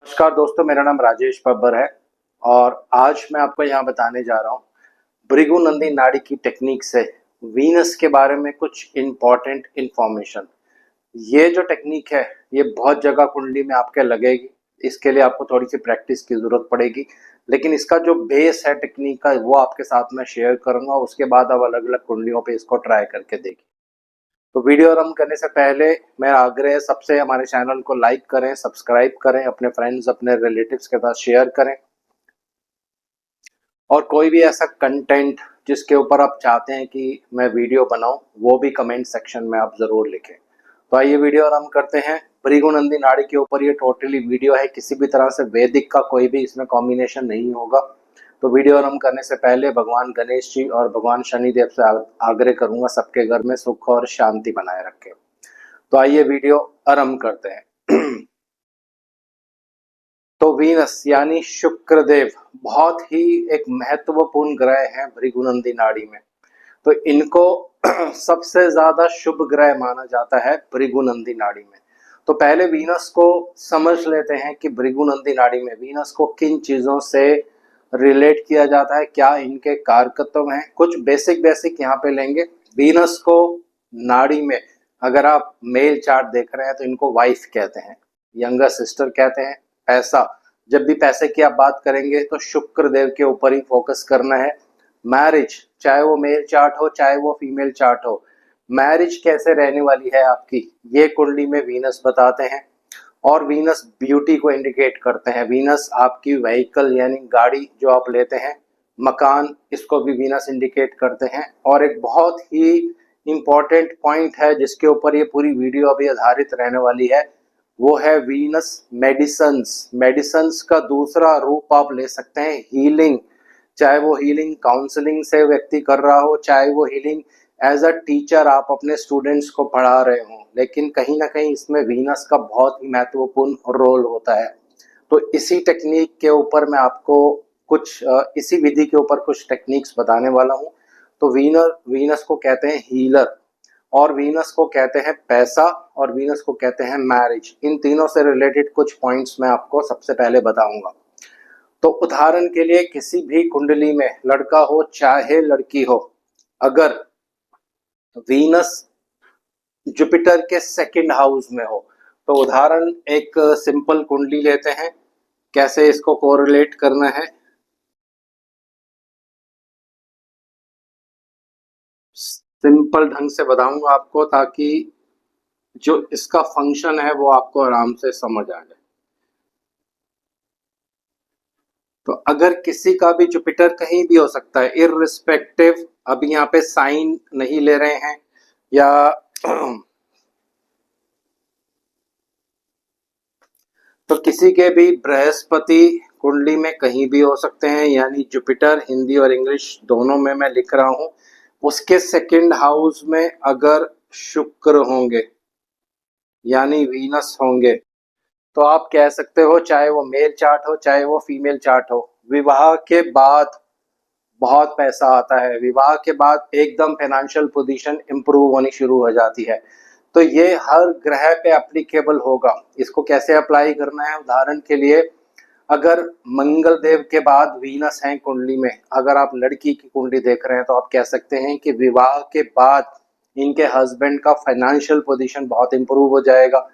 नमस्कार दोस्तों, मेरा नाम राजेश बब्बर है और आज मैं आपको यहाँ बताने जा रहा हूँ भृगु नंदी नाड़ी की टेक्निक से वीनस के बारे में कुछ इम्पोर्टेंट इंफॉर्मेशन। ये जो टेक्निक है ये बहुत जगह कुंडली में आपके लगेगी। इसके लिए आपको थोड़ी सी प्रैक्टिस की जरूरत पड़ेगी, लेकिन इसका जो बेस है टेक्निक का वो आपके साथ मैं शेयर करूंगा। उसके बाद आप अलग अलग कुंडलियों पे इसको ट्राई करके देखिए। तो वीडियो आरंभ करने से पहले मेरा आग्रह है सबसे, हमारे चैनल को लाइक करें, सब्सक्राइब करें, अपने फ्रेंड्स अपने रिलेटिव्स के साथ शेयर करें और कोई भी ऐसा कंटेंट जिसके ऊपर आप चाहते हैं कि मैं वीडियो बनाऊं वो भी कमेंट सेक्शन में आप ज़रूर लिखें। तो आइए वीडियो आरंभ करते हैं। भृगुनंदी नाड़ी के ऊपर ये टोटली वीडियो है, किसी भी तरह से वैदिक का कोई भी इसमें कॉम्बिनेशन नहीं होगा। तो वीडियो आरंभ करने से पहले भगवान गणेश जी और भगवान शनिदेव से आग्रह करूंगा सबके घर में सुख और शांति बनाए रखें। तो आइए वीडियो आरंभ करते हैं। तो वीनस यानी शुक्रदेव बहुत ही एक महत्वपूर्ण ग्रह है भृगुनंदी नाड़ी में। तो इनको सबसे ज्यादा शुभ ग्रह माना जाता है भृगुनंदी नाड़ी में। तो पहले वीनस को समझ लेते हैं कि भृगुनंदी नाड़ी में वीनस को किन चीजों से रिलेट किया जाता है, क्या इनके कारकत्व हैं। कुछ बेसिक बेसिक यहाँ पे लेंगे। वीनस को नाड़ी में अगर आप मेल चार्ट देख रहे हैं तो इनको वाइफ कहते हैं, यंगर सिस्टर कहते हैं। पैसा, जब भी पैसे की आप बात करेंगे तो शुक्र देव के ऊपर ही फोकस करना है। मैरिज, चाहे वो मेल चार्ट हो चाहे वो फीमेल चार्ट हो, मैरिज कैसे रहने वाली है आपकी ये कुंडली में वीनस बताते हैं। और वीनस ब्यूटी को इंडिकेट करते हैं। वीनस आपकी व्हीकल यानी गाड़ी जो आप लेते हैं, मकान, इसको भी वीनस इंडिकेट करते हैं। और एक बहुत ही इम्पोर्टेंट पॉइंट है जिसके ऊपर ये पूरी वीडियो अभी आधारित रहने वाली है, वो है वीनस मेडिसन्स। मेडिसन्स का दूसरा रूप आप ले सकते हैं हीलिंग। चाहे वो हीलिंग काउंसलिंग से व्यक्ति कर रहा हो, चाहे वो हीलिंग एज अ टीचर आप अपने स्टूडेंट्स को पढ़ा रहे हो, लेकिन कहीं ना कहीं इसमें वीनस का बहुत ही महत्वपूर्ण रोल होता है। तो इसी टेक्निक के ऊपर मैं आपको कुछ इसी विधि के ऊपर कुछ टेक्निक्स बताने वाला हूँ। तो वीनस को कहते हैं हीलर, और वीनस को कहते हैं पैसा, और वीनस को कहते हैं मैरिज। इन तीनों से रिलेटेड कुछ पॉइंट्स मैं आपको सबसे पहले बताऊंगा। तो उदाहरण के लिए किसी भी कुंडली में लड़का हो चाहे लड़की हो, अगर वीनस जुपिटर के सेकंड हाउस में हो, तो उदाहरण एक सिंपल कुंडली लेते हैं। कैसे इसको कोरिलेट करना है, सिंपल ढंग से बताऊंगा आपको ताकि जो इसका फंक्शन है वो आपको आराम से समझ आ जाए। तो अगर किसी का भी जुपिटर कहीं भी हो सकता है, इररिस्पेक्टिव, अभी यहाँ पे साइन नहीं ले रहे हैं, या तो किसी के भी बृहस्पति कुंडली में कहीं भी हो सकते हैं, यानी जुपिटर हिंदी और इंग्लिश दोनों में मैं लिख रहा हूं। उसके सेकंड हाउस में अगर शुक्र होंगे यानी वीनस होंगे, तो आप कह सकते हो, चाहे वो मेल चार्ट हो चाहे वो फीमेल चार्ट हो, विवाह के बाद बहुत पैसा आता है। विवाह के बाद एकदम फाइनेंशियल पोजीशन इंप्रूव होनी शुरू हो जाती है। तो ये हर ग्रह पे एप्लीकेबल होगा। इसको कैसे अप्लाई करना है, उदाहरण के लिए अगर मंगल देव के बाद वीनस है कुंडली में, अगर आप लड़की की कुंडली देख रहे हैं तो आप कह सकते हैं कि विवाह के बाद इनके हस्बैंड का फाइनेंशियल पोजीशन बहुत इंप्रूव हो जाएगा।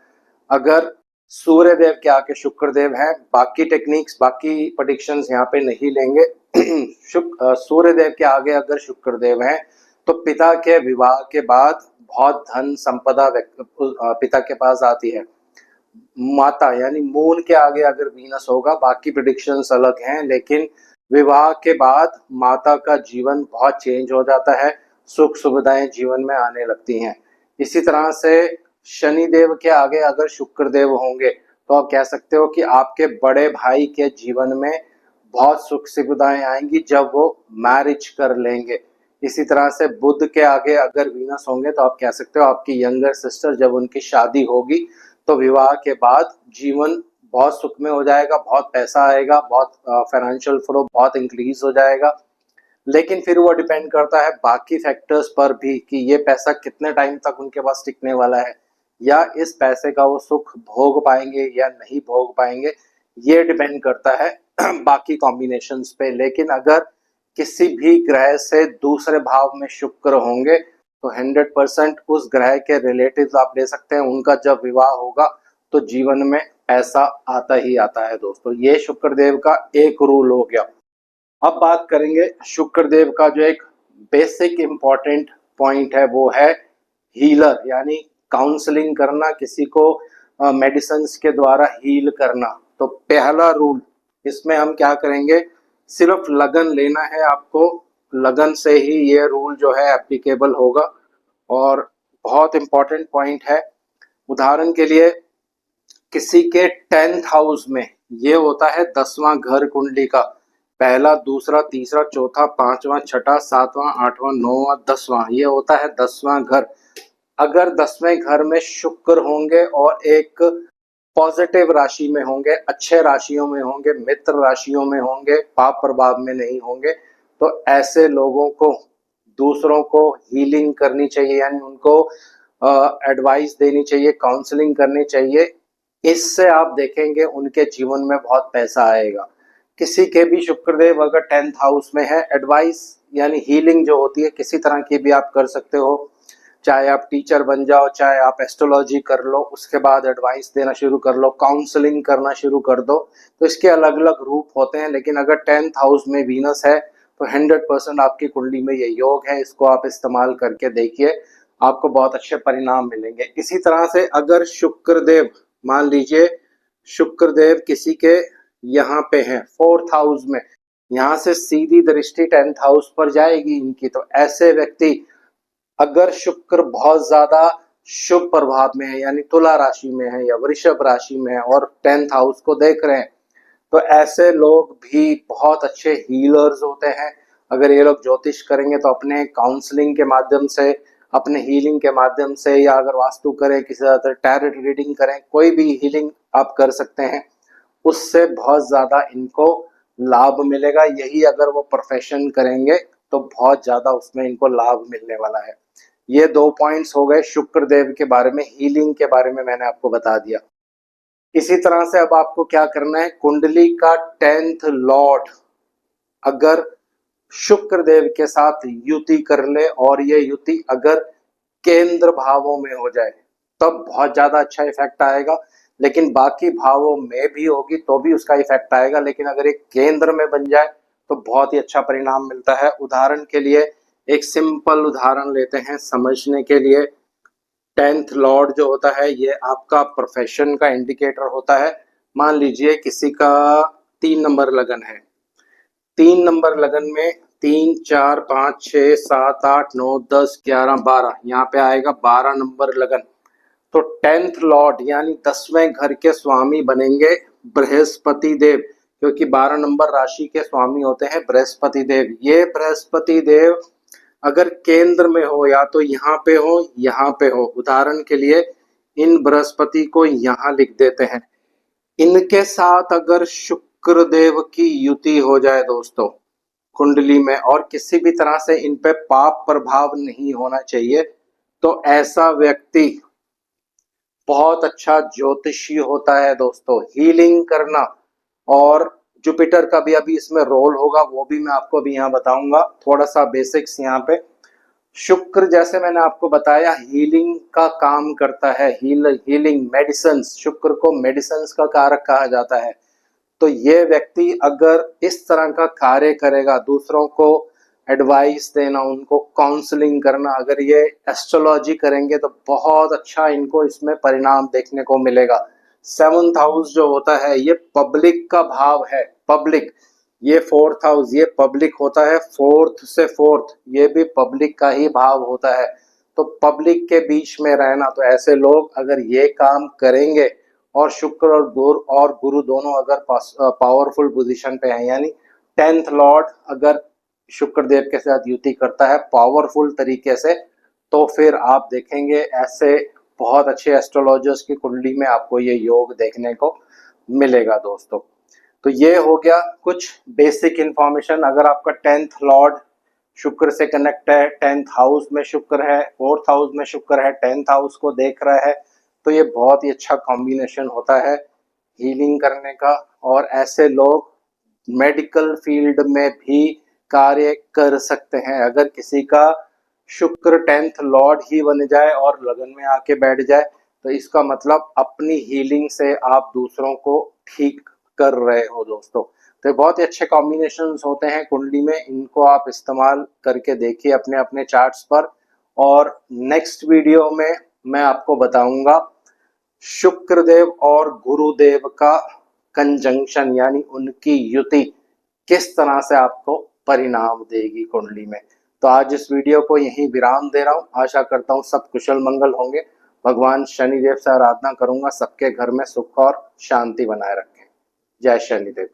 अगर सूर्य देव के आके शुक्र देव हैं, बाकी टेक्निक्स बाकी प्रेडिक्शंस यहाँ पे नहीं लेंगे। सूर्य देव के आगे अगर शुक्र देव हैं तो पिता के विवाह के बाद बहुत धन संपदा पिता के पास आती है। माता यानी मून के आगे अगर वीनस होगा, बाकी प्रेडिक्शंस अलग हैं, लेकिन विवाह के बाद माता का जीवन बहुत चेंज हो जाता है, सुख सुविधाएं जीवन में आने लगती हैं। इसी तरह से शनि देव के आगे अगर शुक्र देव होंगे तो आप कह सकते हो कि आपके बड़े भाई के जीवन में बहुत सुख सुविधाएं आएंगी जब वो मैरिज कर लेंगे। इसी तरह से बुध के आगे अगर वीनस होंगे तो आप कह सकते हो आपकी यंगर सिस्टर जब उनकी शादी होगी तो विवाह के बाद जीवन बहुत सुख में हो जाएगा, बहुत पैसा आएगा, बहुत फाइनेंशियल फ्लो बहुत इंक्रीज हो जाएगा। लेकिन फिर वो डिपेंड करता है बाकी फैक्टर्स पर भी कि ये पैसा कितने टाइम तक उनके पास टिकने वाला है, या इस पैसे का वो सुख भोग पाएंगे या नहीं भोग पाएंगे। ये डिपेंड करता है बाकी कॉम्बिनेशंस पे। लेकिन अगर किसी भी ग्रह से दूसरे भाव में शुक्र होंगे तो 100% उस ग्रह के रिलेटिव्स आप ले सकते हैं, उनका जब विवाह होगा तो जीवन में पैसा आता ही आता है दोस्तों। ये शुक्रदेव का एक रूल हो गया। अब बात करेंगे शुक्रदेव का जो एक बेसिक इम्पॉर्टेंट पॉइंट है, वो है हीलर, यानी काउंसलिंग करना, किसी को मेडिसिन के द्वारा हील करना। तो पहला रूल इसमें हम क्या करेंगे, सिर्फ लगन लेना है आपको, लगन से ही ये रूल जो है एप्लीकेबल होगा। और बहुत इंपॉर्टेंट पॉइंट है, उदाहरण के लिए किसी के 10th हाउस में ये होता है 10वां घर कुंडली का, पहला, दूसरा, तीसरा, चौथा, पांचवा, छठा, सातवां, आठवां, नौवां, 10वां, ये होता है 10वां घर। अगर 10वें घर में शुक्र होंगे और एक पॉजिटिव राशि में होंगे, अच्छे राशियों में होंगे, मित्र राशियों में होंगे, पाप प्रभाव में नहीं होंगे, तो ऐसे लोगों को दूसरों को हीलिंग करनी चाहिए, यानी उनको एडवाइस देनी चाहिए, काउंसलिंग करनी चाहिए। इससे आप देखेंगे उनके जीवन में बहुत पैसा आएगा। किसी के भी शुक्रदेव अगर 10th हाउस में है, एडवाइस यानी हीलिंग जो होती है किसी तरह की भी आप कर सकते हो, चाहे आप टीचर बन जाओ, चाहे आप एस्ट्रोलॉजी कर लो, उसके बाद एडवाइस देना शुरू कर लो, काउंसलिंग करना शुरू कर दो। तो इसके अलग अलग रूप होते हैं, लेकिन अगर 10th हाउस में वीनस है तो 100% आपकी कुंडली में ये योग है। इसको आप इस्तेमाल करके देखिए, आपको बहुत अच्छे परिणाम मिलेंगे। इसी तरह से अगर शुक्रदेव, मान लीजिए शुक्रदेव किसी के यहाँ पे है 4th हाउस में, यहाँ से सीधी दृष्टि 10th हाउस पर जाएगी इनकी, तो ऐसे व्यक्ति अगर शुक्र बहुत ज्यादा शुभ प्रभाव में है, यानी तुला राशि में है या वृषभ राशि में है और 10th हाउस को देख रहे हैं, तो ऐसे लोग भी बहुत अच्छे हीलर्स होते हैं। अगर ये लोग ज्योतिष करेंगे तो अपने काउंसलिंग के माध्यम से, अपने हीलिंग के माध्यम से, या अगर वास्तु करें, किसी तरह टैरोट रीडिंग करें, कोई भी हीलिंग आप कर सकते हैं, उससे बहुत ज्यादा इनको लाभ मिलेगा। यही अगर वो प्रोफेशन करेंगे तो बहुत ज्यादा उसमें इनको लाभ मिलने वाला है। ये 2 पॉइंट्स हो गए शुक्रदेव के बारे में, हीलिंग के बारे में मैंने आपको बता दिया। इसी तरह से अब आपको क्या करना है, कुंडली का 10th लॉर्ड अगर शुक्रदेव के साथ युति कर ले, और ये युति अगर केंद्र भावों में हो जाए तब बहुत ज्यादा अच्छा इफेक्ट आएगा, लेकिन बाकी भावों में भी होगी तो भी उसका इफेक्ट आएगा, लेकिन अगर एक केंद्र में बन जाए तो बहुत ही अच्छा परिणाम मिलता है। उदाहरण के लिए एक सिंपल उदाहरण लेते हैं समझने के लिए। 10th लॉर्ड जो होता है ये आपका प्रोफेशन का इंडिकेटर होता है। मान लीजिए किसी का 3 नंबर लगन है, 3 नंबर लगन में 3, 4, 5, 6, 7, 8, 9, 10, 11, 12, यहाँ पे आएगा 12 नंबर लगन। तो 10th लॉर्ड यानी 10वें घर के स्वामी बनेंगे बृहस्पति देव, क्योंकि 12 नंबर राशि के स्वामी होते हैं बृहस्पति देव। ये बृहस्पति देव अगर केंद्र में हो, या तो यहाँ पे हो, यहाँ पे हो, उदाहरण के लिए इन बृहस्पति को यहाँ लिख देते हैं, इनके साथ अगर शुक्रदेव की युति हो जाए दोस्तों कुंडली में, और किसी भी तरह से इन पे पाप प्रभाव नहीं होना चाहिए, तो ऐसा व्यक्ति बहुत अच्छा ज्योतिषी होता है दोस्तों। हीलिंग करना, और जुपिटर का भी अभी इसमें रोल होगा, वो भी मैं आपको अभी यहाँ बताऊंगा। थोड़ा सा बेसिक्स यहाँ पे, शुक्र जैसे मैंने आपको बताया हीलिंग का काम करता है, हीलिंग मेडिसिन, शुक्र को मेडिसिन का कारक कहा जाता है। तो ये व्यक्ति अगर इस तरह का कार्य करेगा, दूसरों को एडवाइस देना, उनको काउंसलिंग करना, अगर ये एस्ट्रोलॉजी करेंगे तो बहुत अच्छा इनको इसमें परिणाम देखने को मिलेगा। 7th हाउस जो होता है ये पब्लिक का भाव है, पब्लिक। ये 4th हाउस ये पब्लिक होता है, 4th से 4th ये भी पब्लिक का ही भाव होता है। तो पब्लिक के बीच में रहना, तो ऐसे लोग अगर ये काम करेंगे, और शुक्र और गुरु दोनों अगर पावरफुल पोजीशन पे हैं, यानी 10th लॉर्ड अगर शुक्रदेव के साथ युति करता है पावरफुल तरीके से, तो फिर आप देखेंगे ऐसे बहुत अच्छे एस्ट्रोलॉजर्स की कुंडली में आपको ये योग देखने को मिलेगा दोस्तों। तो ये हो गया कुछ बेसिक इंफॉर्मेशन। अगर आपका 10th लॉर्ड शुक्र से कनेक्ट है, 10th हाउस में शुक्र है, 4th हाउस में शुक्र है, 10th हाउस को देख रहा है, तो ये बहुत ही अच्छा कॉम्बिनेशन होता है हीलिंग करने का, और ऐसे लोग मेडिकल फील्ड में भी कार्य कर सकते हैं। अगर किसी का शुक्र 10th लॉर्ड ही बन जाए और लगन में आके बैठ जाए, तो इसका मतलब अपनी हीलिंग से आप दूसरों को ठीक कर रहे हो दोस्तों। तो बहुत ही अच्छे कॉम्बिनेशंस होते हैं कुंडली में, इनको आप इस्तेमाल करके देखिए अपने अपने चार्ट्स पर। और नेक्स्ट वीडियो में मैं आपको बताऊंगा शुक्रदेव और गुरुदेव का कंजंक्शन, यानी उनकी युति किस तरह से आपको परिणाम देगी कुंडली में। तो आज इस वीडियो को यहीं विराम दे रहा हूँ। आशा करता हूँ सब कुशल मंगल होंगे। भगवान शनिदेव से आराधना करूंगा सबके घर में सुख और शांति बनाए रखें। जय शनिदेव।